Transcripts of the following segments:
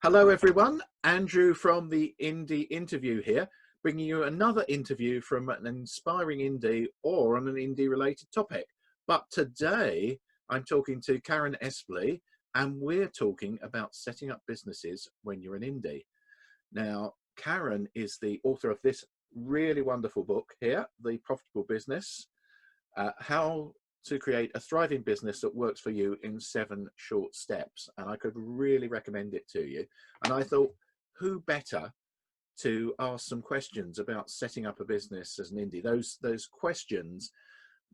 Hello everyone, Andrew from the INDY interview here, bringing you another interview from an inspiring indie or on an indie related topic. But today I'm talking to Karen Espley and we're talking about setting up businesses when you're an indie. Now, Karen is the author of this really wonderful book here, The Profitable Business, How to Create a Thriving Business That Works for You in 7 Short Steps. And I could really recommend it to you. And I thought, who better to ask some questions about setting up a business as an indie? Those questions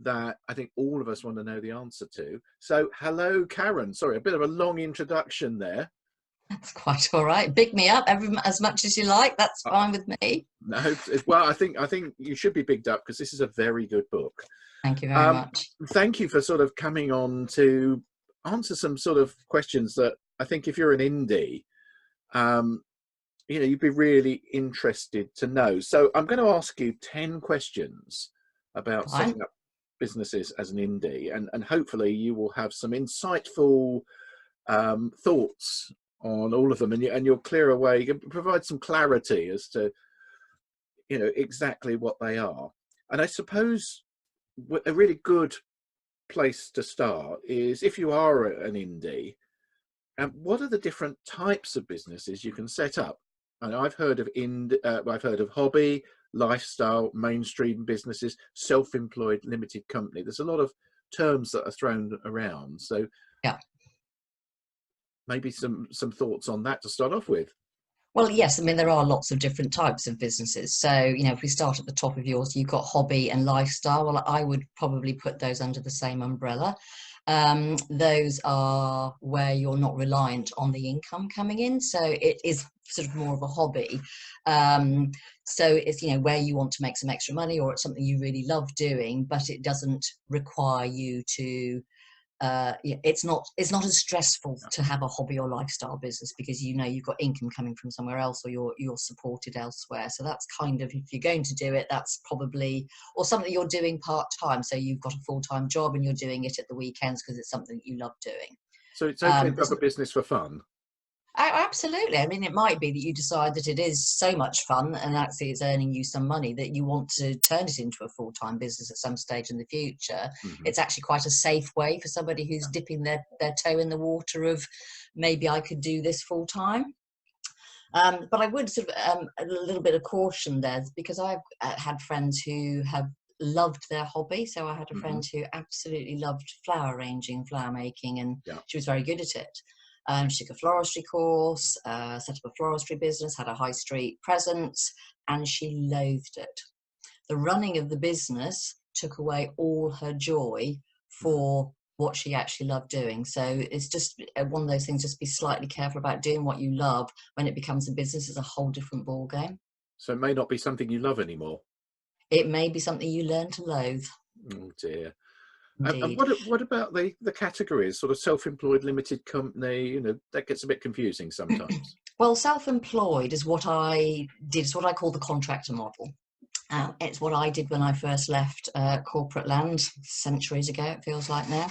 that I think all of us want to know the answer to. So hello, Karen. Sorry, a bit of a long introduction there. That's quite all right. Big me up as much as you like. That's fine with me. No, well, I think you should be bigged up because this is a very good book. Thank you very much. Thank you for sort of coming on to answer some sort of questions that I think if you're an indie, you'd be really interested to know. So I'm going to ask you 10 questions about setting up businesses as an indie, and hopefully you will have some insightful thoughts on all of them, and you'll clear away, you can provide some clarity as to exactly what they are. And I suppose a really good place to start is if you are an indie, and what are the different types of businesses you can set up? And I've heard of I've heard of hobby, lifestyle, mainstream businesses, self-employed, limited company. There's a lot of terms that are thrown around. So yeah, maybe some thoughts on that to start off with. Well, yes, I mean, there are lots of different types of businesses. So, if we start at the top of yours, you've got hobby and lifestyle. Well, I would probably put those under the same umbrella. Those are where you're not reliant on the income coming in. So it is sort of more of a hobby. So it's, where you want to make some extra money or it's something you really love doing, but it doesn't require you to it's not as stressful to have a hobby or lifestyle business because you've got income coming from somewhere else or you're supported elsewhere. So that's kind of, if you're going to do it, that's probably, or something you're doing part-time, so you've got a full-time job and you're doing it at the weekends because it's something you love doing. So it's okay to have a business for fun. Absolutely. I mean, it might be that you decide that it is so much fun and actually it's earning you some money that you want to turn it into a full-time business at some stage in the future. Mm-hmm. It's actually quite a safe way for somebody who's dipping their toe in the water of maybe I could do this full-time. But I would sort of a little bit of caution there because I've had friends who have loved their hobby. So I had a friend who absolutely loved flower arranging, flower making, and she was very good at it. She took a floristry course, set up a floristry business, had a high street presence, and she loathed it. The running of the business took away all her joy for what she actually loved doing. So it's just one of those things, just be slightly careful about doing what you love. When it becomes a business, it's a whole different ballgame. So it may not be something you love anymore. It may be something you learn to loathe. Oh dear. And what about the categories, sort of self-employed, limited company? That gets a bit confusing sometimes. Well, self-employed is what I did. It's what I call the contractor model. It's what I did when I first left corporate land centuries ago, it feels like now.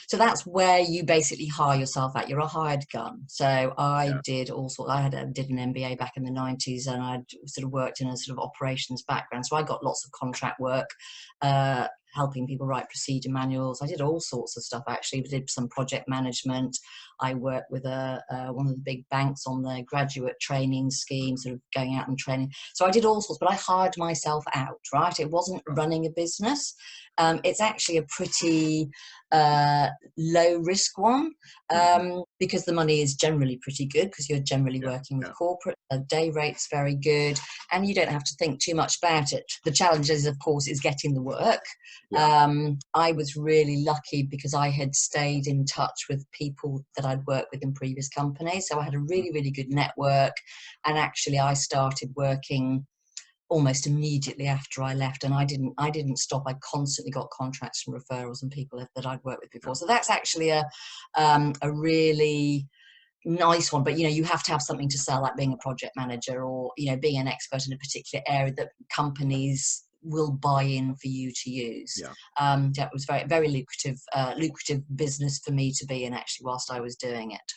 So that's where you basically hire yourself out. You're a hired gun. So I did all sorts. did an MBA back in the 90s and I sort of worked in a sort of operations background. So I got lots of contract work, helping people write procedure manuals. I did all sorts of stuff, actually. I did some project management. I worked with one of the big banks on their graduate training scheme, sort of going out and training. So I did all sorts, but I hired myself out, right? It wasn't running a business. It's actually a pretty low risk one because the money is generally pretty good because you're generally working with corporate. The day rate's very good and you don't have to think too much about it. The challenge is, of course, is getting the work. I was really lucky because I had stayed in touch with people that I'd worked with in previous companies. So I had a really, really good network. And actually I started working almost immediately after I left, and I didn't stop. I constantly got contracts and referrals and people that I'd worked with before. So that's actually a really nice one. But you have to have something to sell, like being a project manager or being an expert in a particular area that companies will buy in for you to use. That was very, very lucrative business for me to be in, actually, whilst I was doing it.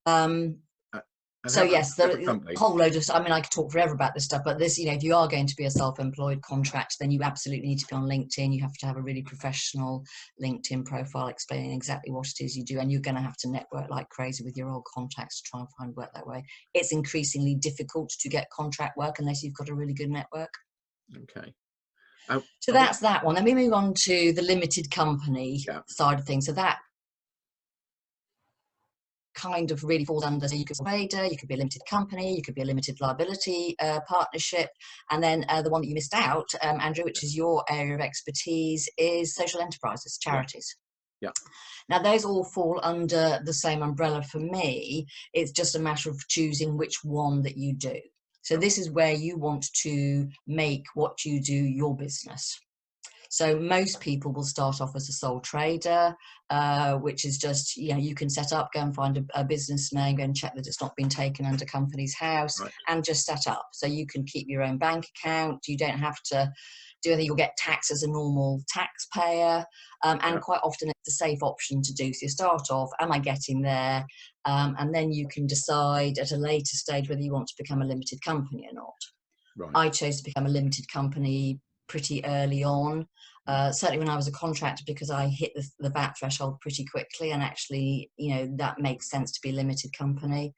Um, Uh, and so how about yes, separate the company? whole load of, I mean, I could talk forever about this stuff, but this, you know, if you are going to be a self-employed contractor, then you absolutely need to be on LinkedIn. You have to have a really professional LinkedIn profile explaining exactly what it is you do, and you're going to have to network like crazy with your old contacts to try and find work that way. It's increasingly difficult to get contract work unless you've got a really good network. Okay. So I want, that's that one. Then we move on to the limited company yeah, side of things. So that kind of really falls under, so you could be a trader, you could be a limited company, you could be a limited liability partnership, and then the one that you missed out, Andrew, which is your area of expertise, is social enterprises, yeah, charities. yeah. Now those all fall under the same umbrella for me. It's just a matter of choosing which one that you do. So Right, this is where you want to make what you do your business. So most people will start off as a sole trader, which is just, you know, you can set up, go and find a business name, go and check that it's not been taken under Companies House, right, and just set up. So you can keep your own bank account. You don't have to do anything. You'll get taxed as a normal taxpayer. yeah, And quite often it's a safe option to do. So you start off, am I getting there? And then you can decide at a later stage whether you want to become a limited company or not. right. I chose to become a limited company pretty early on. Certainly when I was a contractor, because I hit the VAT threshold pretty quickly, and actually, you know, that makes sense to be a limited company.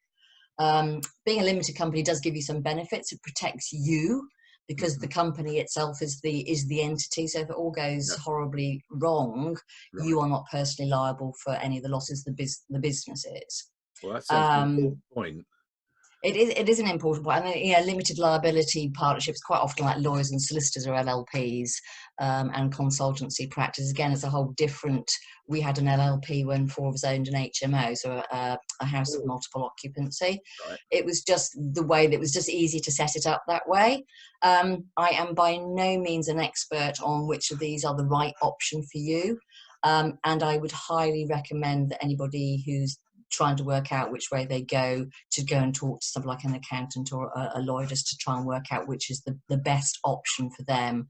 Being a limited company does give you some benefits. It protects you because Mm-hmm. the company itself is the entity. So if it all goes Yeah, horribly wrong, right. you are not personally liable for any of the losses the business is. Well, that sounds an Um, important point. it is an important point. I mean, you know, limited liability partnerships quite often, like lawyers and solicitors or LLPs, and consultancy practice. Again, it's a whole different. We had an LLP when four of us owned an HMO, so a house of Oh, multiple occupancy. right. It was just the way that it was just easy to set it up that way. I am by no means an expert on which of these are the right option for you. And I would highly recommend that anybody who's trying to work out which way they go to go and talk to somebody like an accountant or a lawyer, just to try and work out which is the best option for them.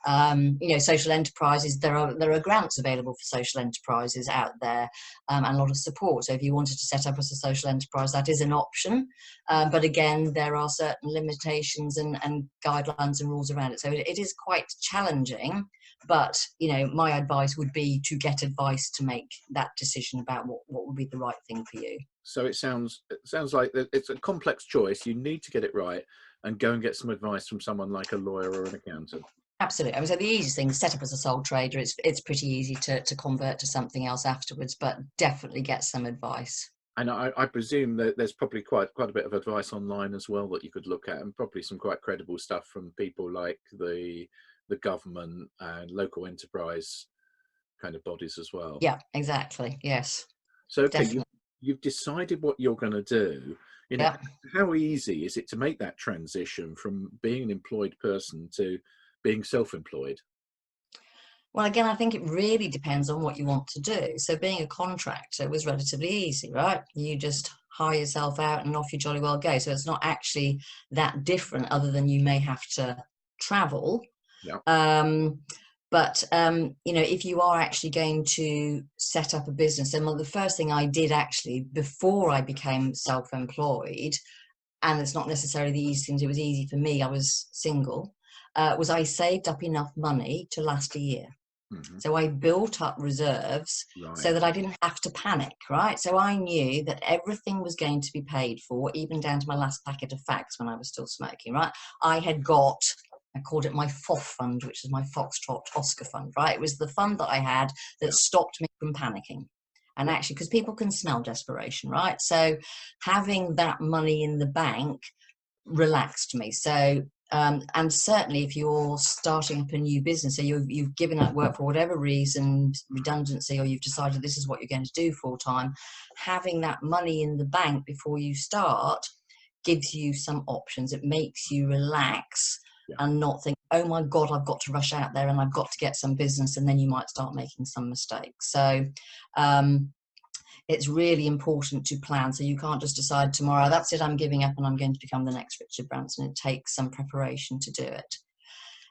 You know, social enterprises, there are grants available for social enterprises out there, and a lot of support. So if you wanted to set up as a social enterprise, that is an option. But again, there are certain limitations and guidelines and rules around it. So it is quite challenging. But, you know, my advice would be to get advice to make that decision about what would be the right thing for you. So it sounds like it's a complex choice. You need to get it right and go and get some advice from someone like a lawyer or an accountant. Absolutely. I mean, so the easiest thing is set up as a sole trader. It's pretty easy to convert to something else afterwards, but definitely get some advice. And I presume that there's probably quite a bit of advice online as well that you could look at, and probably some quite credible stuff from people like the government and local enterprise kind of bodies as well. Yeah, exactly. Yes, So okay, definitely. you've decided what you're going to do. You know, Yeah. how easy is it to make that transition from being an employed person to being self-employed? Well, again, I think it really depends on what you want to do. So being a contractor was relatively easy, right? You just hire yourself out and off you jolly well go. So it's not actually that different, other than you may have to travel. Yeah, Um, but you know, if you are actually going to set up a business, and well, the first thing I did actually before I became self-employed, and it's not necessarily the easy thing, it was easy for me, I was single, was I saved up enough money to last a year. hmm, So I built up reserves so right. that I didn't have to panic, right? So I knew that everything was going to be paid for, even down to my last packet of fags when I was still smoking, right? I had got, I called it my FOF fund, which is my Foxtrot Oscar fund, right? It was the fund that I had that Yeah, stopped me from panicking. And yeah, actually, because people can smell desperation, right? So having that money in the bank relaxed me. So, and certainly if you're starting up a new business, so you've given up work for whatever reason, redundancy, or you've decided this is what you're going to do full time, having that money in the bank before you start gives you some options. It makes you relax yeah. and not think, oh my God, I've got to rush out there and I've got to get some business, and then you might start making some mistakes. So, it's really important to plan. So you can't just decide tomorrow, that's it, I'm giving up and I'm going to become the next Richard Branson. It takes some preparation to do it.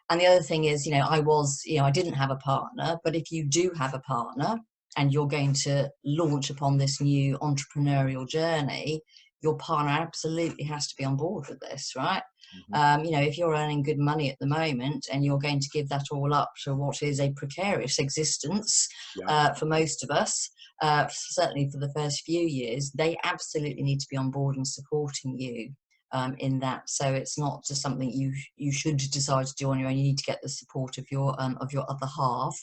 And the other thing is, you know, I didn't have a partner, but if you do have a partner, and you're going to launch upon this new entrepreneurial journey, your partner absolutely has to be on board with this, right? Mm-hmm. You know, if you're earning good money at the moment and you're going to give that all up to what is a precarious existence Yeah. for most of us, certainly for the first few years, they absolutely need to be on board and supporting you in that. So it's not just something you should decide to do on your own. You need to get the support of your other half.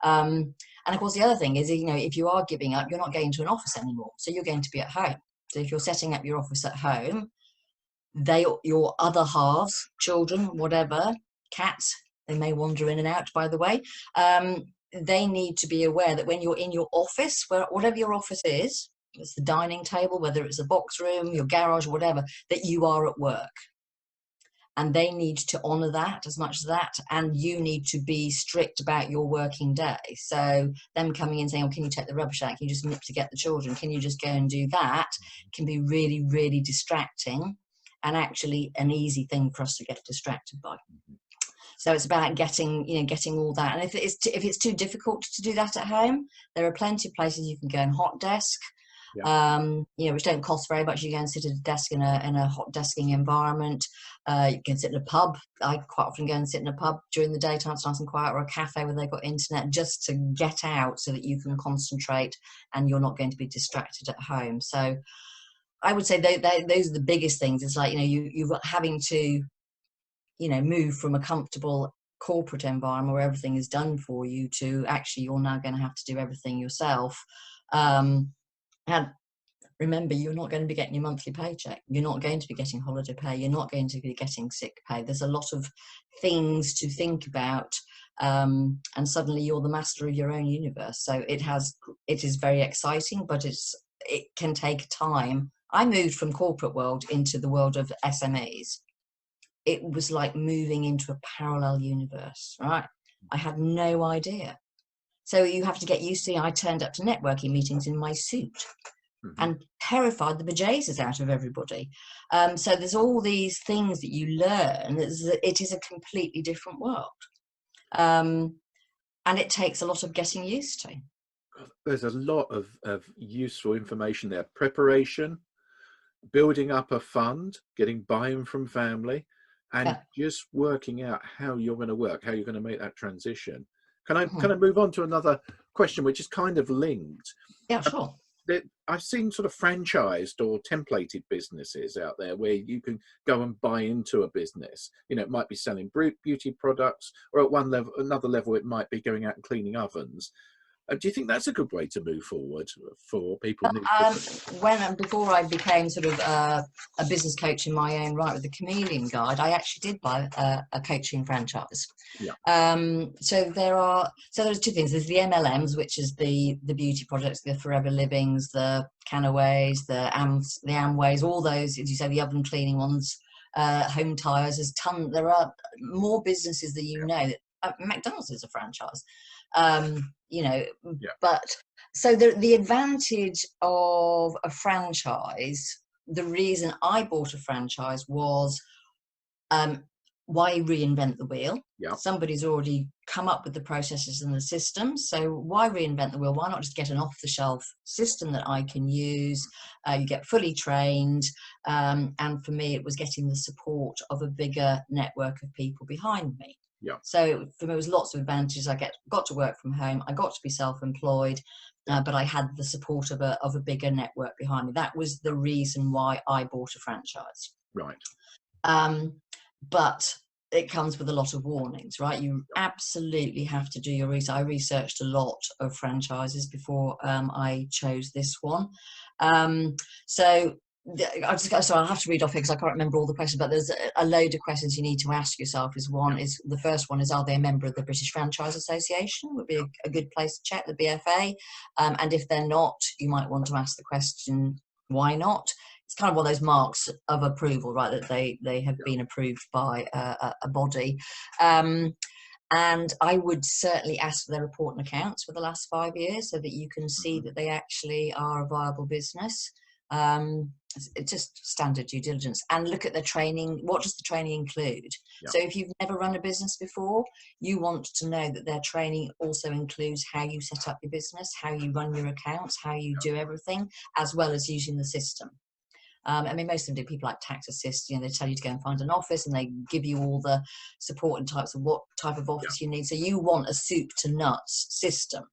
And of course, the other thing is, you know, if you are giving up, you're not going to an office anymore. So you're going to be at home. So if you're setting up your office at home, your other halves, children, whatever, cats, they may wander in and out, by the way, they need to be aware that when you're in your office, whatever your office is, it's the dining table, whether it's a box room, your garage, whatever, that you are at work. And they need to honour that as much as that, and you need to be strict about your working day. So them coming in saying, oh, can you take the rubbish out, can you just nip to get the children, can you just go and do that, can be really, really distracting, and actually an easy thing for us to get distracted by. So it's about getting all that. And if it's too difficult to do that at home, there are plenty of places you can go and hot desk. Yeah. You know, which don't cost very much. You go and sit at a desk in a hot desking environment. You can sit in a pub. I quite often go and sit in a pub during the daytime. It's nice and quiet, or a cafe where they've got internet, just to get out so that you can concentrate and you're not going to be distracted at home. So I would say those are the biggest things. It's like, you know, you're having to, you know, move from a comfortable corporate environment where everything is done for you to actually you're now going to have to do everything yourself. And remember, you're not going to be getting your monthly paycheck. You're not going to be getting holiday pay. You're not going to be getting sick pay. There's a lot of things to think about. And suddenly you're the master of your own universe. So it is very exciting, but it can take time. I moved from corporate world into the world of SMEs. It was like moving into a parallel universe, right? I had no idea. So you have to get used to it. I turned up to networking meetings in my suit. Mm-hmm. And terrified the bejesus out of everybody. So there's all these things that you learn. It is a completely different world. And it takes a lot of getting used to. There's a lot of useful information there. Preparation, building up a fund, getting buy-in from family, and just working out how you're going to work, how you're going to make that transition. Can I move on to another question, which is kind of linked? Yeah, sure. I've seen sort of franchised or templated businesses out there where you can go and buy into a business. You know, it might be selling beauty products, or at another level, it might be going out and cleaning ovens. Do you think that's a good way to move forward for people new? Before I became sort of a business coach in my own right with the Chameleon Guide, I actually did buy a coaching franchise. Yeah. So there's two things. There's the MLMs, which is the beauty products, the Forever Livings, the Canaways, the Amways, all those, as you say, the oven cleaning ones, home tires. There are more businesses than you know. McDonald's is a franchise. You know, Yeah. but so the advantage of a franchise, the reason I bought a franchise was why reinvent the wheel? Yeah. Somebody's already come up with the processes and the systems, so why reinvent the wheel? Why not just get an off-the-shelf system that I can use? You get fully trained, and for me it was getting the support of a bigger network of people behind me. Yeah. So for me, it was lots of advantages. I got to work from home. I got to be self-employed, but I had the support of a bigger network behind me. That was the reason why I bought a franchise. Right. But it comes with a lot of warnings, right? You absolutely have to do your research. I researched a lot of franchises before I chose this one. I'll have to read off here because I can't remember all the questions, but there's a load of questions you need to ask yourself. The first one is, are they a member of the British Franchise Association? Would be a good place to check, the BFA. And if they're not, you might want to ask the question, why not? It's kind of one of those marks of approval, right, that they have been approved by a body. And I would certainly ask for their report and accounts for the last 5 years so that you can see that they actually are a viable business. it's just standard due diligence. And look at the training. What does the training include? Yeah. So if you've never run a business before, you want to know that their training also includes how you set up your business, how you run your accounts, how you do everything, as well as using the system. I mean, most of them do. People like Tax Assist, you know, they tell you to go and find an office, and they give you all the support and types of what type of office you need. So you want a soup to nuts system.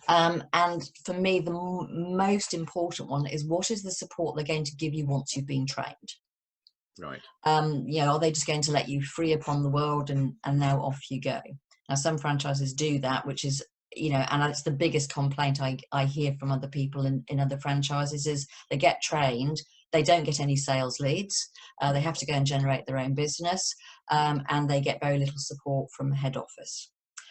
And for me, the most important one is, what is the support they're going to give you once you've been trained? Right. You know, are they just going to let you free upon the world and now off you go? Now, some franchises do that, which is, you know, and it's the biggest complaint I hear from other people in other franchises is they get trained, they don't get any sales leads, they have to go and generate their own business, and they get very little support from the head office.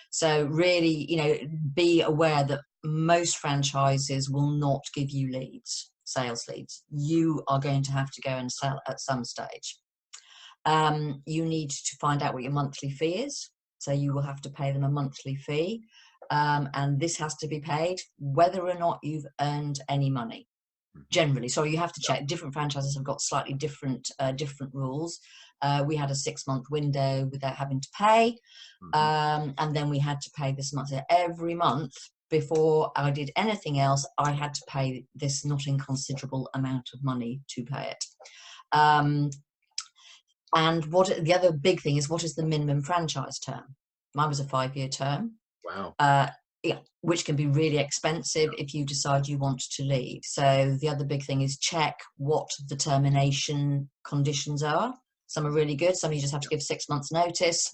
So really, you know, be aware that most franchises will not give you leads, sales leads. You are going to have to go and sell at some stage. You need to find out what your monthly fee is. So you will have to pay them a monthly fee. And this has to be paid whether or not you've earned any money. Generally, so you have to check. Different franchises have got slightly different rules. We had a 6-month window without having to pay, and then we had to pay this month. So every month before I did anything else, I had to pay this not inconsiderable amount of money to pay it. And what the other big thing is, what is the minimum franchise term? Mine was a 5-year term. Wow. Yeah, which can be really expensive if you decide you want to leave. So the other big thing is check what the termination conditions are. Some are really good. Some you just have to give 6 months notice,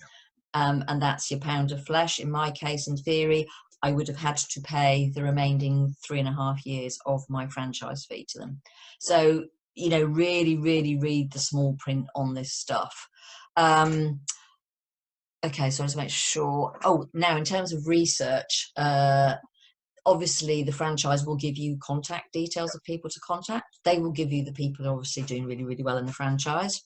and that's your pound of flesh. In my case, in theory, I would have had to pay the remaining 3.5 years of my franchise fee to them. So, you know, really, really read the small print on this stuff. Okay, so let's make sure. Oh, now in terms of research, obviously the franchise will give you contact details of people to contact. They will give you the people who are obviously doing really, really well in the franchise.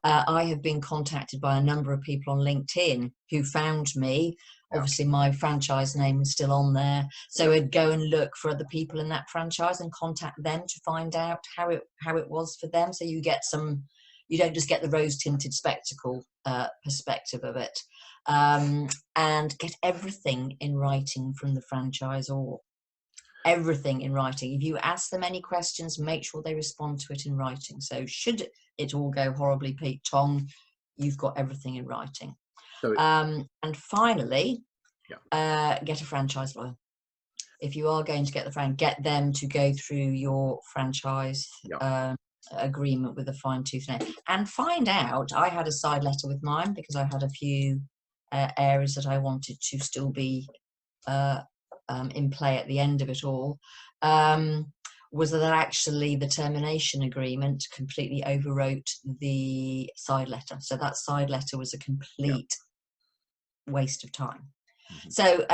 I have been contacted by a number of people on LinkedIn who found me. Obviously my franchise name is still on there. So I'd go and look for other people in that franchise and contact them to find out how it was for them. So you get some, you don't just get the rose-tinted spectacle perspective of it. And get everything in writing from the franchisor. Everything in writing. If you ask them any questions, make sure they respond to it in writing. So should it all go horribly Pete Tong, you've got everything in writing. So and finally, get a franchise lawyer. If you are going to get get them to go through your franchise agreement with a fine-tooth nail, and find out. I had a side letter with mine because I had a few areas that I wanted to still be in play at the end of it all, was that actually the termination agreement completely overwrote the side letter. So that side letter was a complete waste of time. So,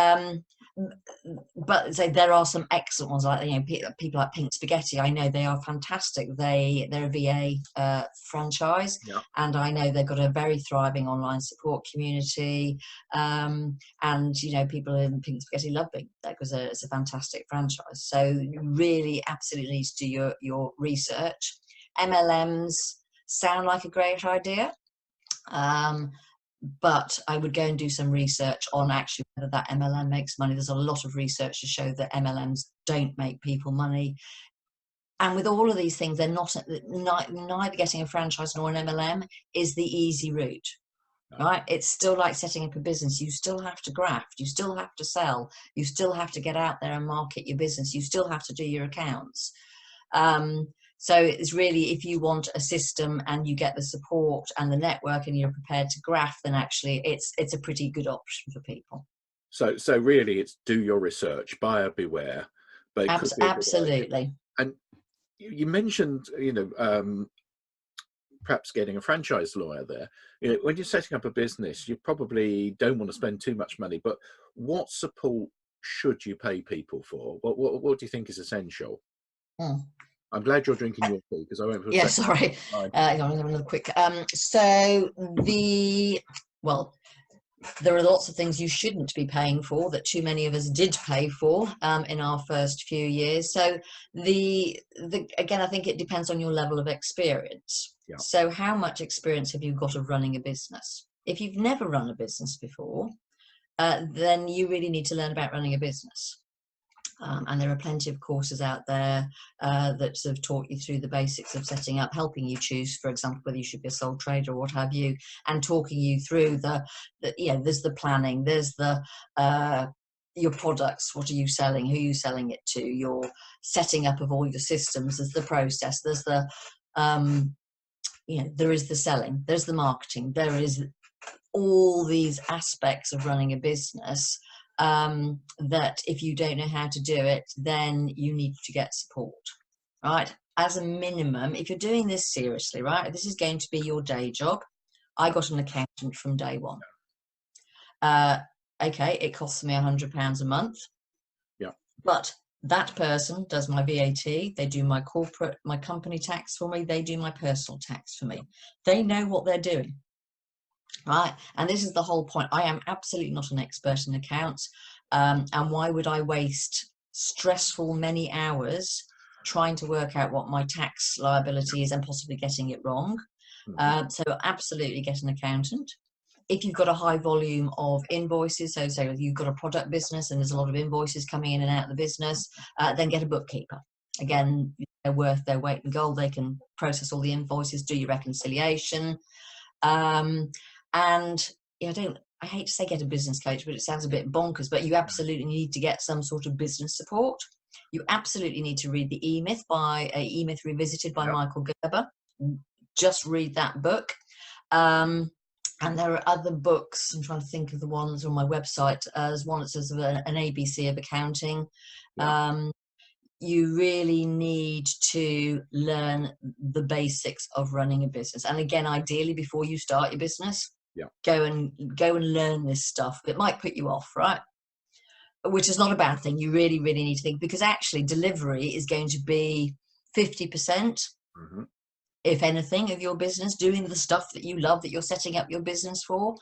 but so there are some excellent ones, like, you know, people like Pink Spaghetti. I know they are fantastic. They're a VA franchise, and I know they've got a very thriving online support community. And you know, people in Pink Spaghetti love it. That was it's a fantastic franchise. So you really absolutely need to do your research. MLMs sound like a great idea. But I would go and do some research on actually whether that MLM makes money. There's a lot of research to show that MLMs don't make people money. And with all of these things, they're neither getting a franchise nor an MLM is the easy route, right? It's still like setting up a business. You still have to graft. You still have to sell. You still have to get out there and market your business. You still have to do your accounts. So it's really, if you want a system and you get the support and the network and you're prepared to graft, then actually it's a pretty good option for people. So really, it's do your research, buyer beware. But it could be absolutely. And you mentioned, you know, perhaps getting a franchise lawyer there. You know, when you're setting up a business, you probably don't want to spend too much money. But what support should you pay people for? What do you think is essential? I'm glad you're drinking your tea because I won't. Yeah, sorry. I'm going to have another quick. So there are lots of things you shouldn't be paying for that too many of us did pay for in our first few years. So again, I think it depends on your level of experience. Yeah. So how much experience have you got of running a business? If you've never run a business before, then you really need to learn about running a business. And there are plenty of courses out there that sort of taught you through the basics of setting up, helping you choose, for example, whether you should be a sole trader or what have you, and talking you through there's the planning, there's the your products, what are you selling, who are you selling it to, your setting up of all your systems, there's the process, there's the there is the selling, there's the marketing, there is all these aspects of running a business that if you don't know how to do it, then you need to get support, right? As a minimum, if you're doing this seriously, right, this is going to be your day job. I got an accountant from day one. Okay, it costs me £100 a month. Yeah. But that person does my VAT, they do my company tax for me, they do my personal tax for me. They know what they're doing. Right, and this is the whole point. I am absolutely not an expert in accounts, and why would I waste stressful many hours trying to work out what my tax liability is and possibly getting it wrong? So absolutely get an accountant. If you've got a high volume of invoices, so say you've got a product business and there's a lot of invoices coming in and out of the business, then get a bookkeeper. Again, they're worth their weight in gold. They can process all the invoices, do your reconciliation. And I hate to say get a business coach, but it sounds a bit bonkers, but you absolutely need to get some sort of business support. You absolutely need to read the E-Myth Revisited by Michael Gerber. Just read that book. And there are other books. I'm trying to think of the ones on my website. There's one that says an ABC of accounting. You really need to learn the basics of running a business. And again, ideally, before you start your business, go and learn this stuff. It might put you off, right? Which is not a bad thing. You really, really need to think, because actually delivery is going to be 50%, if anything, of your business, doing the stuff that you love, that you're setting up your business for.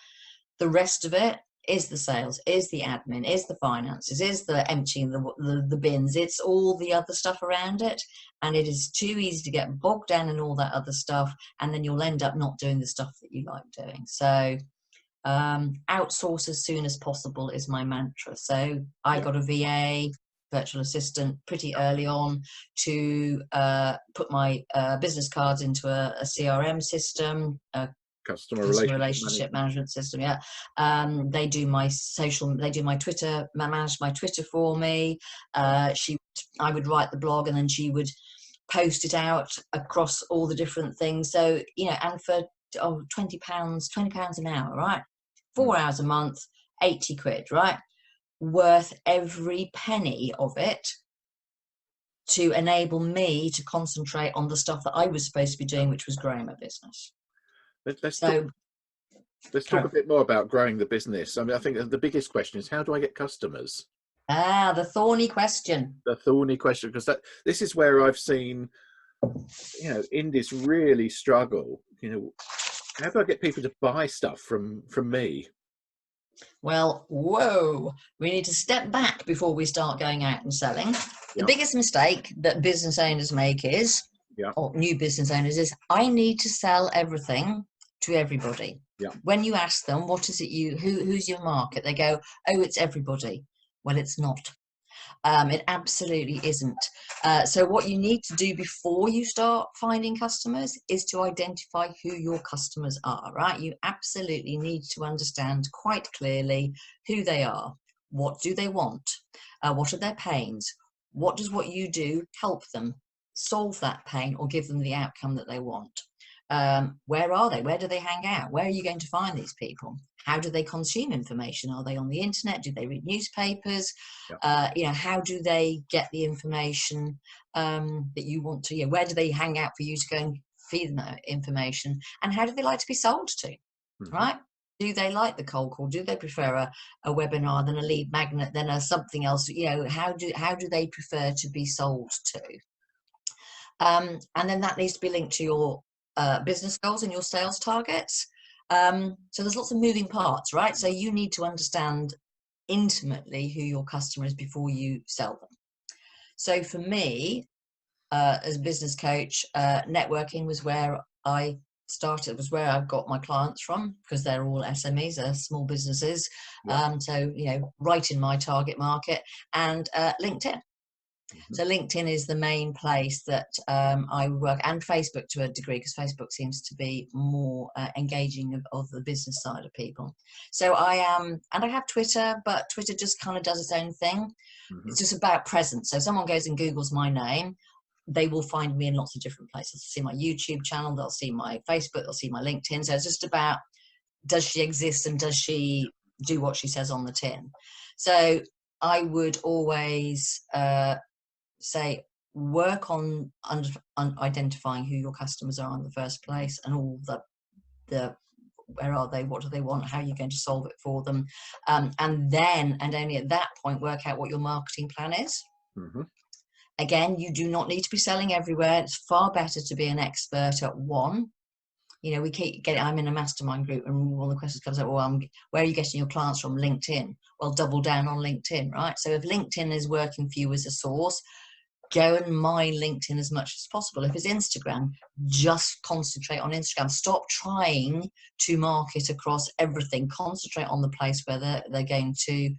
The rest of it is the sales, is the admin, is the finances, is the emptying the bins, it's all the other stuff around it. And it is too easy to get bogged down in all that other stuff, and then you'll end up not doing the stuff that you like doing. So outsource as soon as possible is my mantra. So I got a VA, virtual assistant, pretty early on to put my business cards into a CRM system, customer relationship management system. They do my Twitter, manage my Twitter for me. I would write the blog, and then she would post it out across all the different things. So and for £20 an hour, right, 4 hours a month, 80 quid, right, worth every penny of it to enable me to concentrate on the stuff that I was supposed to be doing, which was growing my business. Let's talk a bit more about growing the business. I mean, I think the biggest question is, how do I get customers? The thorny question. The thorny question, because this is where I've seen, indies really struggle. How do I get people to buy stuff from me? Well, we need to step back before we start going out and selling. The biggest mistake that business owners make is, or new business owners, is I need to sell everything to everybody. When you ask them, what is it who's your market? They go, oh, it's everybody. Well, it's not. It absolutely isn't. So what you need to do before you start finding customers is to identify who your customers are, right? You absolutely need to understand quite clearly who they are. What do they want? What are their pains? What does what you do help them solve that pain or give them the outcome that they want? Where are they? Where do they hang out? Where are you going to find these people? How do they consume information? Are they on the internet? Do they read newspapers? How do they get the information that you want to? Where do they hang out for you to go and feed them that information? And how do they like to be sold to? Right? Do they like the cold call? Do they prefer a webinar than a lead magnet than a something else? How do they prefer to be sold to? And then that needs to be linked to your business goals and your sales targets. So there's lots of moving parts, right? So you need to understand intimately who your customer is before you sell them. So for me, as a business coach, networking was where I started, was where I got my clients from, because they're all SMEs, they're small businesses. Yeah. So, you know, right in my target market, and LinkedIn. So LinkedIn is the main place that I work, and Facebook to a degree, because Facebook seems to be more engaging of the business side of people. So I am, and I have Twitter, but Twitter just kind of does its own thing. It's just about presence. So if someone goes and Googles my name, they will find me in lots of different places. They'll see my YouTube channel, they'll see my Facebook, they'll see my LinkedIn. So it's just about, does she exist and does she do what she says on the tin? So I would always say, work on identifying who your customers are in the first place, and all the where are they, what do they want, how are you going to solve it for them, and then, and only at that point, work out what your marketing plan is. Again, you do not need to be selling everywhere. It's far better to be an expert at one. You know, we keep getting, I'm in a mastermind group, and one of the questions comes up, well, where are you getting your clients from? LinkedIn. Well, double down on LinkedIn, right? So if LinkedIn is working for you as a source, go and mine LinkedIn as much as possible. If it's Instagram, just concentrate on Instagram. Stop trying to market across everything. Concentrate on the place where they're going to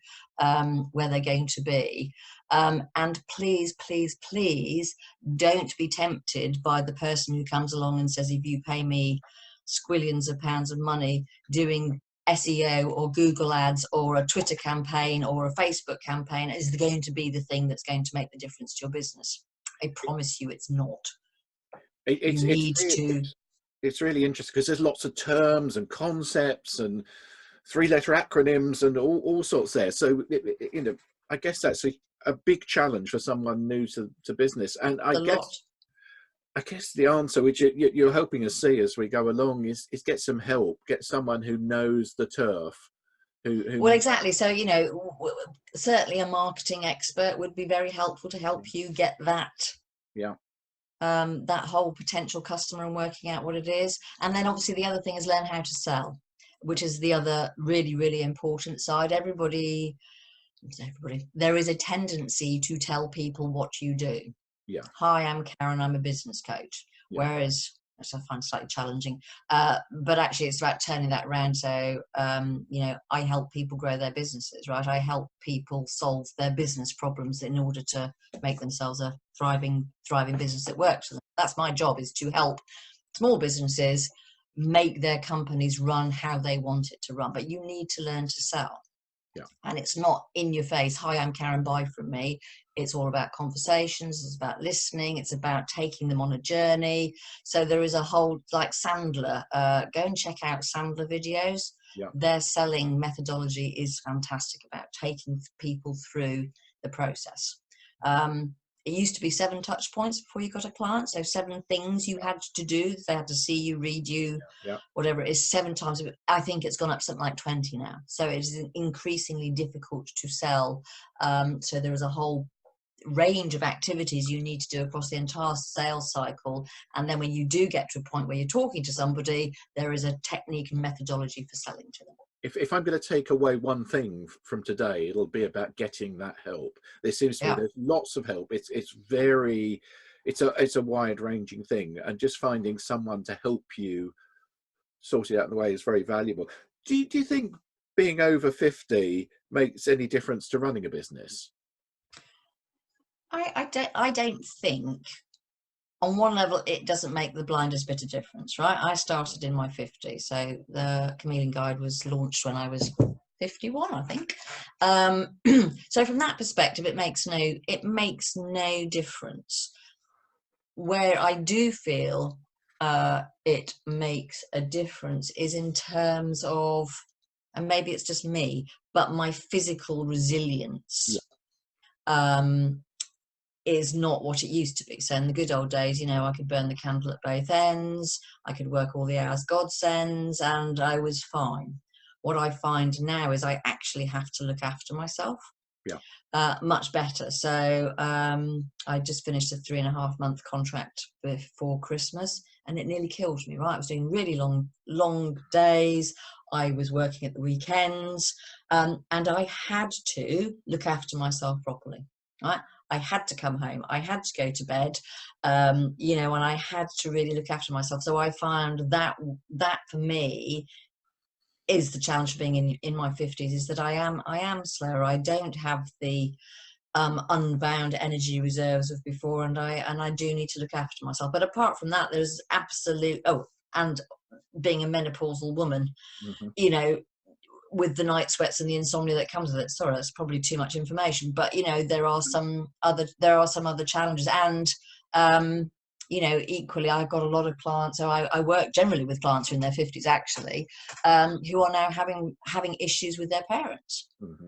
be. And please, please, please don't be tempted by the person who comes along and says, if you pay me squillions of pounds of money, doing SEO or Google ads or a Twitter campaign or a Facebook campaign is going to be the thing that's going to make the difference to your business. I promise you it's not. It's really interesting, because there's lots of terms and concepts and three-letter acronyms and all sorts there. So, you know, I guess that's a big challenge for someone new to business. And I guess the answer, which you're helping us see as we go along, is get some help, get someone who knows the turf. Well, exactly. So, you know, certainly a marketing expert would be very helpful to help you get that. Yeah. That whole potential customer and working out what it is. And then obviously the other thing is learn how to sell, which is the other really, really important side. Everybody, there is a tendency to tell people what you do. Yeah. Hi, I'm Karen, I'm a business coach. Yeah. Whereas, which I find slightly challenging, but actually it's about turning that around. So, you know, I help people grow their businesses, right? I help people solve their business problems in order to make themselves a thriving business that works for them. That's my job, is to help small businesses make their companies run how they want it to run. But you need to learn to sell. Yeah. And it's not in your face, hi, I'm Karen, buy from me. It's all about conversations, it's about listening, it's about taking them on a journey. So there is a whole, like Sandler, go and check out Sandler videos. Yeah. Their selling methodology is fantastic about taking people through the process. It used to be 7 touch points before you got a client. So 7 things you had to do. They had to see you, read you, whatever it is, 7 times. I think it's gone up something like 20 now. So it is increasingly difficult to sell. So there is a whole range of activities you need to do across the entire sales cycle. And then when you do get to a point where you're talking to somebody, there is a technique and methodology for selling to them. If I'm going to take away one thing from today, it'll be about getting that help. There seems to be there's lots of help. It's a wide ranging thing, and just finding someone to help you sort it out in the way is very valuable. Do you think being over 50 makes any difference to running a business? I don't think. On one level, it doesn't make the blindest bit of difference, right? I started in my 50s, so the Chameleon Guide was launched when I was 51, I think. So from that perspective, it makes no difference. Where I do feel it makes a difference is in terms of, and maybe it's just me, but my physical resilience. Yeah. Is not what it used to be. So in the good old days, you know, I could burn the candle at both ends, I could work all the hours God sends, and I was fine. What I find now is I actually have to look after myself. Yeah. Much better. So I just finished a 3.5-month contract before Christmas, and it nearly killed me. Right, I was doing really long days. I was working at the weekends, and I had to look after myself properly. Right, I had to come home. I had to go to bed, and I had to really look after myself. So I found that for me is the challenge of being in my 50s, is that I am slower. I don't have the unbound energy reserves of before, and I do need to look after myself. But apart from that, there's and being a menopausal woman, Mm-hmm. With the night sweats and the insomnia that comes with it. Sorry, that's probably too much information, but there are some other challenges, and equally, I've got a lot of clients. So I work generally with clients who are in their 50s, actually, who are now having issues with their parents. Mm-hmm.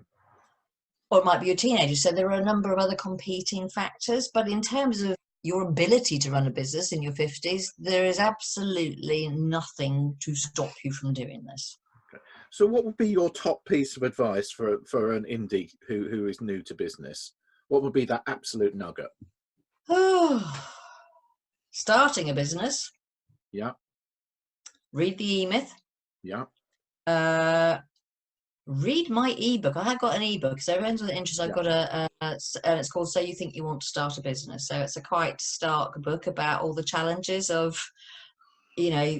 Or it might be your teenagers. So there are a number of other competing factors. But in terms of your ability to run a business in your 50s, there is absolutely nothing to stop you from doing this. Okay. So what would be your top piece of advice for an indie who is new to business? What would be that absolute nugget? Starting a business. Yeah. Read the E-Myth. Yeah. Read my ebook. I have got an ebook, so everyone's with interest. I've got it's called So You Think You Want to Start a Business. So it's a quite stark book about all the challenges of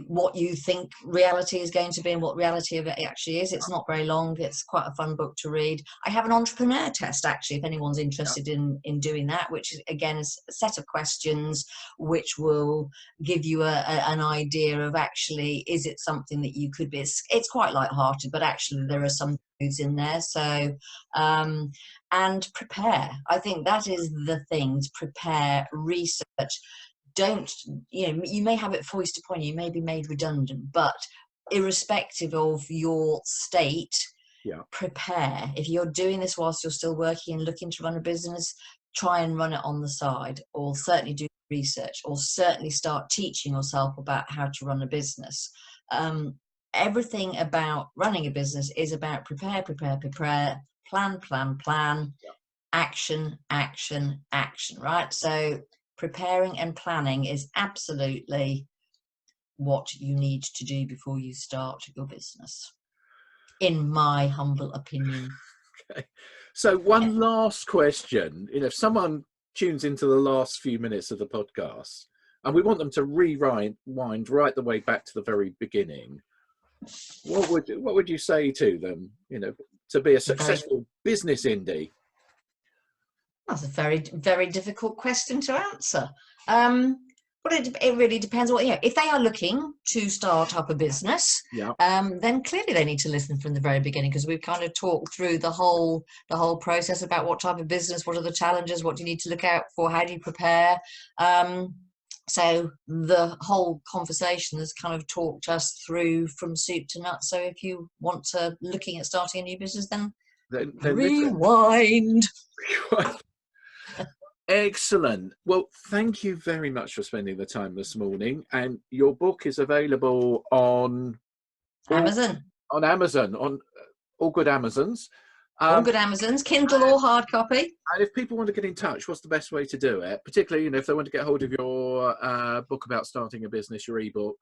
what you think reality is going to be and what reality of it actually is. It's not very long. It's quite a fun book to read. I have an entrepreneur test, actually, if anyone's interested in doing that, which is, again, is a set of questions which will give you an idea of, actually, is it something that you could be. It's quite light-hearted, but actually there are some truths in there. So and prepare. I think that is the thing, to prepare, research. Don't, you may have it foisted upon you, you may be made redundant, but irrespective of your state, prepare. If you're doing this whilst you're still working and looking to run a business, try and run it on the side, or certainly do research, or certainly start teaching yourself about how to run a business. Everything about running a business is about prepare, plan, action, right? So preparing and planning is absolutely what you need to do before you start your business, in my humble opinion. Okay. So one last question. If someone tunes into the last few minutes of the podcast and we want them to rewind right the way back to the very beginning, what would you say to them, to be a successful business indie? That's a very, very difficult question to answer. But it really depends if they are looking to start up a business, then clearly they need to listen from the very beginning, because we've kind of talked through the whole process about what type of business, what are the challenges, what do you need to look out for, how do you prepare. So the whole conversation has kind of talked us through from soup to nuts. So if you want to looking at starting a new business, then rewind. Excellent. Well, thank you very much for spending the time this morning. And your book is available on Amazon. On all good Amazons. All good Amazons, Kindle or hard copy. And if people want to get in touch, what's the best way to do it? Particularly, if they want to get hold of your book about starting a business, your ebook,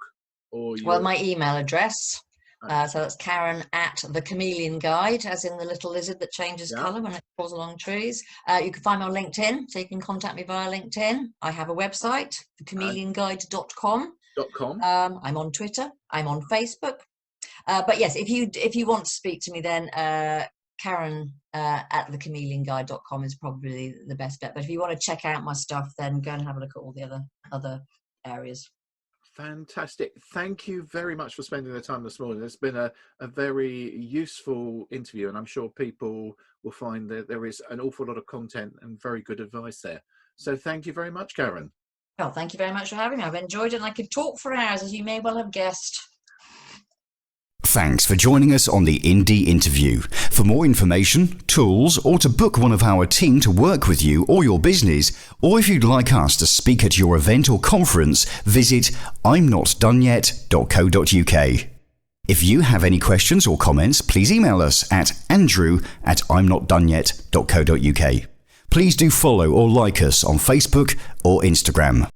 or your... Well, my email address. So that's Karen at the Chameleon Guide, as in the little lizard that changes colour when it crawls along trees. You can find me on LinkedIn, so you can contact me via LinkedIn. I have a website, thechameleonguide.com. I'm on Twitter. I'm on Facebook. But yes, if you want to speak to me, then Karen at thechameleonguide.com is probably the best bet. But if you want to check out my stuff, then go and have a look at all the other areas. Fantastic. Thank you very much for spending the time this morning. It's been a very useful interview, and I'm sure people will find that there is an awful lot of content and very good advice there. So thank you very much, Karen. Well, thank you very much for having me. I've enjoyed it, and I could talk for hours, as you may well have guessed. Thanks for joining us on the INDY interview. For more information, tools, or to book one of our team to work with you or your business, or if you'd like us to speak at your event or conference, visit imnotdoneyet.co.uk. If you have any questions or comments, please email us at andrew@imnotdoneyet.co.uk. Please do follow or like us on Facebook or Instagram.